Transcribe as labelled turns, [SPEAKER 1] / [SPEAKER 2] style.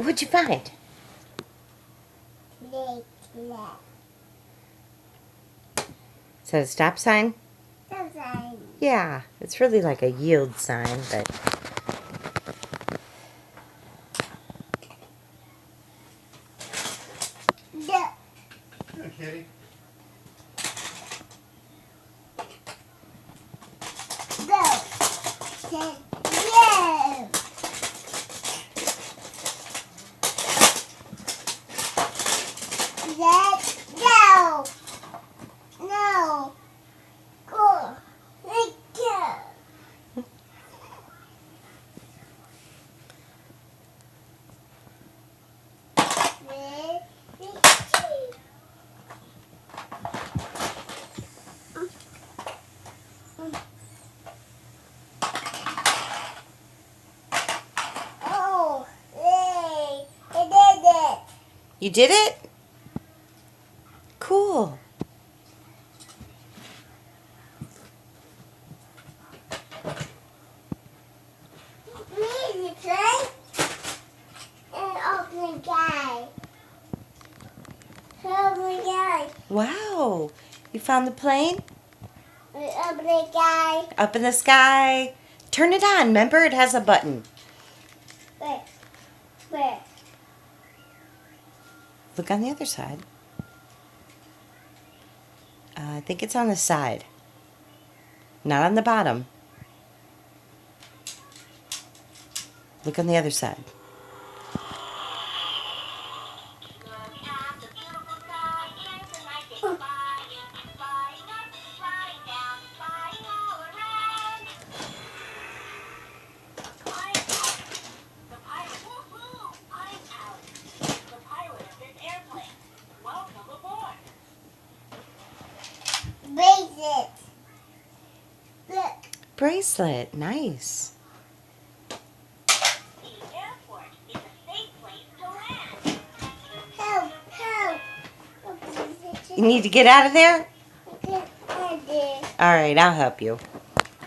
[SPEAKER 1] What'd you find? Is that a stop sign? Yeah, it's really like a yield sign, but...
[SPEAKER 2] Yeah, kitty. Go. Yeah. Let's go. No. Go. Let's go. Oh, yay. I did it.
[SPEAKER 1] You did it? Cool.
[SPEAKER 2] Really play and open guy. Open guy.
[SPEAKER 1] Wow. You found the plane?
[SPEAKER 2] Open guy.
[SPEAKER 1] Up in the sky. Turn it on. Remember, it has a button.
[SPEAKER 2] Where?
[SPEAKER 1] Look on the other side. I think it's on the side. Not on the bottom. Look on the other side.
[SPEAKER 2] Bracelet. Look.
[SPEAKER 1] Bracelet. Nice.
[SPEAKER 2] Help.
[SPEAKER 1] You need to get out of there?
[SPEAKER 2] Okay, I did.
[SPEAKER 1] All right, I'll help you.